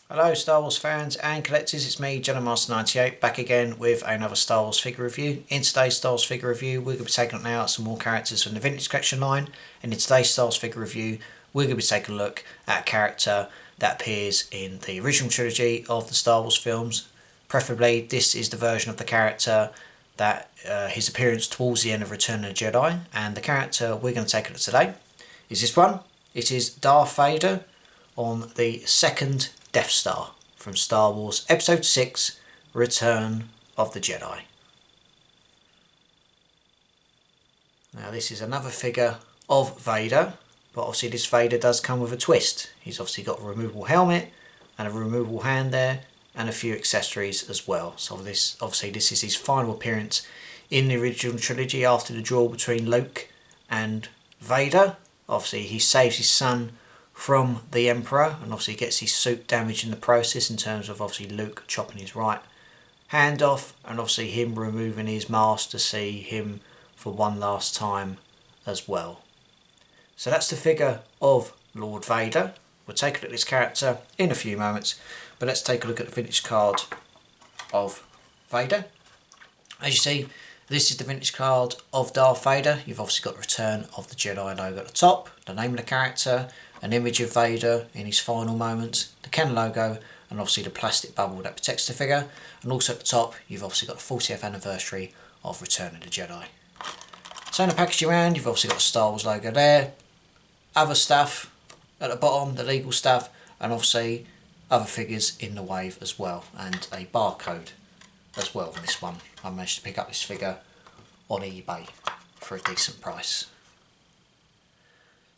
Hello Star Wars fans and collectors, it's me, Jedi Master 98, back again with another Star Wars figure review. In today's Star Wars figure review, we're going to be taking a look now at some more characters from the Vintage Collection line, and in today's Star Wars figure review, we're going to be taking a look at a character that appears in the original trilogy of the Star Wars films. Preferably, this is the version of the character that his appearance towards the end of Return of the Jedi, and the character we're going to take a look at today is this one. It is Darth Vader on the second Death Star from Star Wars Episode 6, Return of the Jedi. Now this is another figure of Vader, but obviously this Vader does come with a twist. He's obviously got a removable helmet and a removable hand there and a few accessories as well. So this is his final appearance in the original trilogy after the duel between Luke and Vader. Obviously he saves his son from the Emperor, and obviously gets his suit damaged in the process in terms of obviously Luke chopping his right hand off, and obviously him removing his mask to see him for one last time as well. So that's the figure of Lord Vader. We'll take a look at this character in a few moments, but let's take a look at the vintage card of Vader. As you see, this is the vintage card of Darth Vader. You've obviously got the Return of the Jedi logo at the top, the name of the character, an image of Vader in his final moments, the Ken logo, and obviously the plastic bubble that protects the figure. And also at the top, you've obviously got the 40th anniversary of Return of the Jedi. So in the packaging around, you've obviously got the Star Wars logo there, other stuff at the bottom, the legal stuff, and obviously other figures in the wave as well, and a barcode as well for this one. I managed to pick up this figure on eBay for a decent price.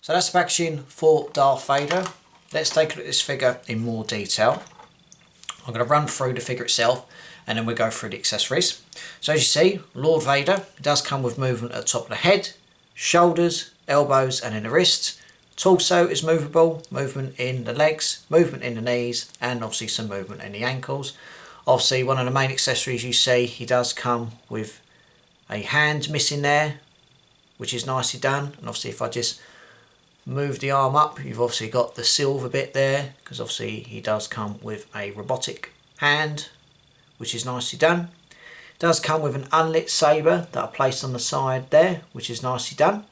So that's the packaging for Darth Vader. Let's take a look at this figure in more detail. I'm going to run through the figure itself and then we'll go through the accessories. So as you see, Lord Vader does come with movement at the top of the head, shoulders, elbows and in the wrists. Torso is movable, movement in the legs, movement in the knees, and obviously some movement in the ankles. Obviously one of the main accessories you see, he does come with a hand missing there, which is nicely done. And obviously if I just move the arm up, you've obviously got the silver bit there, because obviously he does come with a robotic hand, which is nicely done. It does come with an unlit saber that I placed on the side there, which is nicely done.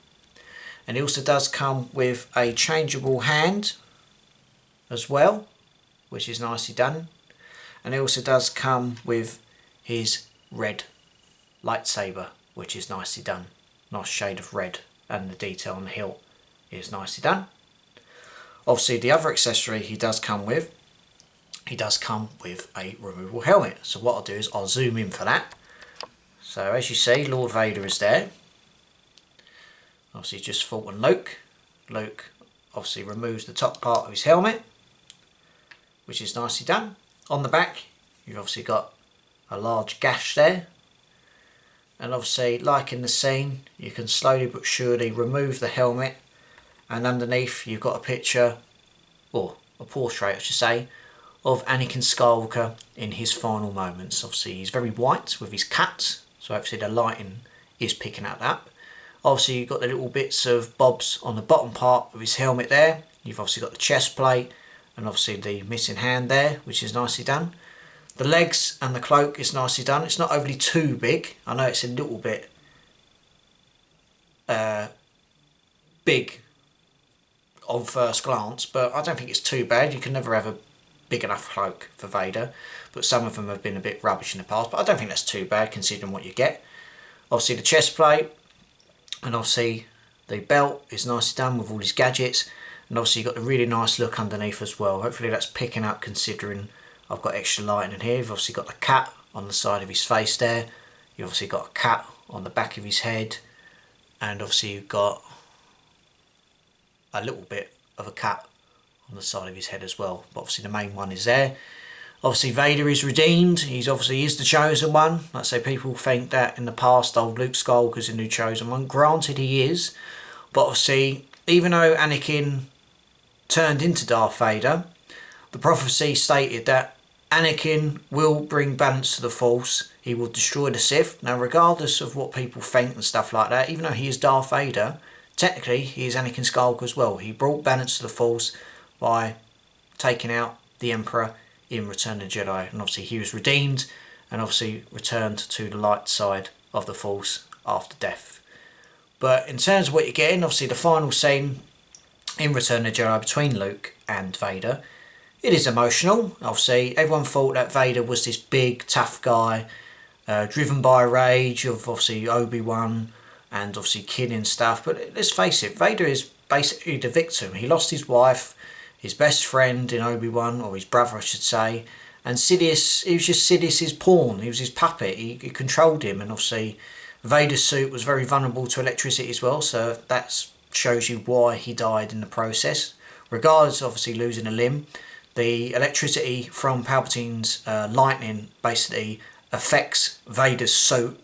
And it also does come with a changeable hand as well, which is nicely done. And it also does come with his red lightsaber, which is nicely done. Nice shade of red, and the detail on the hilt is nicely done. Obviously the other accessory he does come with a removable helmet. So what I'll do is I'll zoom in for that. So as you see, Lord Vader is there. Obviously just fought on Luke. Luke obviously removes the top part of his helmet, which is nicely done. On the back you've obviously got a large gash there, and obviously like in the scene you can slowly but surely remove the helmet, and underneath you've got a picture, or a portrait I should say, of Anakin Skywalker in his final moments. Obviously he's very white with his cuts, so hopefully the lighting is picking that up. Obviously you've got the little bits of bobs on the bottom part of his helmet there. You've obviously got the chest plate and obviously the missing hand there, which is nicely done. The legs and the cloak is nicely done. It's not overly too big. I know it's a little bit big on first glance, but I don't think it's too bad. You can never have a big enough cloak for Vader, but some of them have been a bit rubbish in the past, but I don't think that's too bad considering what you get. Obviously the chest plate, and obviously the belt is nicely done with all his gadgets, and obviously you've got the really nice look underneath as well. Hopefully that's picking up considering I've got extra lighting in here. You've obviously got the cat on the side of his face there. You've obviously got a cat on the back of his head, and obviously you've got a little bit of a cat on the side of his head as well, but obviously the main one is there. Obviously Vader is redeemed. He's obviously is the chosen one. Like I say, people think that in the past old Luke Skywalker's the new chosen one. Granted he is, but obviously even though Anakin turned into Darth Vader, the prophecy stated that Anakin will bring balance to the Force. He will destroy the Sith. Now regardless of what people think and stuff like that, even though he is Darth Vader, technically he is Anakin Skywalker as well. He brought balance to the Force by taking out the Emperor in Return of the Jedi, and obviously he was redeemed and obviously returned to the light side of the Force after death. But in terms of what you're getting, obviously the final scene in Return of the Jedi between Luke and Vader, it is emotional. Obviously everyone thought that Vader was this big tough guy, driven by rage of obviously Obi-Wan and obviously killing stuff, but let's face it, Vader is basically the victim. He lost his wife, his best friend in Obi-Wan, or his brother I should say, and Sidious, he was just Sidious's pawn, he was his puppet, he controlled him, and obviously Vader's suit was very vulnerable to electricity as well, so that shows you why he died in the process. Regardless of obviously losing a limb, the electricity from Palpatine's lightning basically affects Vader's suit,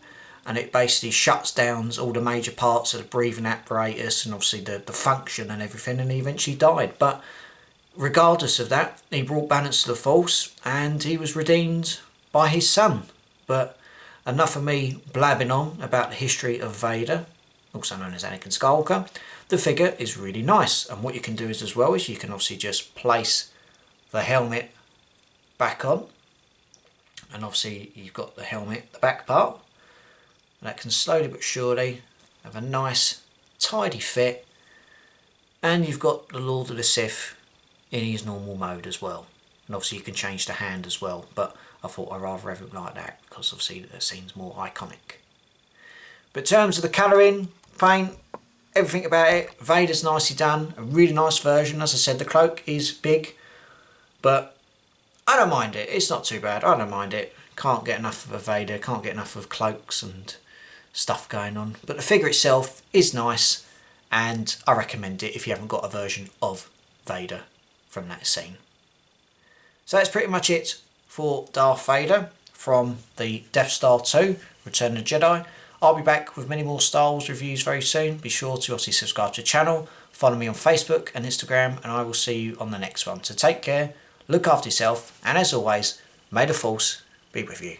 and it basically shuts down all the major parts of the breathing apparatus and obviously the function and everything, and he eventually died. But regardless of that, he brought balance to the Force and he was redeemed by his son. But enough of me blabbing on about the history of Vader, also known as Anakin Skywalker. The figure is really nice, and what you can do is as well is you can obviously just place the helmet back on, and obviously you've got the helmet, the back part, and that can slowly but surely have a nice tidy fit, and you've got the Lord of the Sith in his normal mode as well, and obviously you can change the hand as well, but I thought I'd rather have it like that because obviously it seems more iconic. But in terms of the colouring, paint, everything about it, Vader's nicely done, a really nice version. As I said, the cloak is big, but I don't mind it. It's not too bad. I don't mind it. Can't get enough of a Vader, can't get enough of cloaks and stuff going on. But the figure itself is nice, and I recommend it if you haven't got a version of Vader from that scene. So that's pretty much it for Darth Vader from the Death Star 2, Return of the Jedi. I'll be back with many more Star Wars reviews very soon. Be sure to obviously subscribe to the channel, follow me on Facebook and Instagram, and I will see you on the next one. So take care, look after yourself, and as always, may the Force be with you.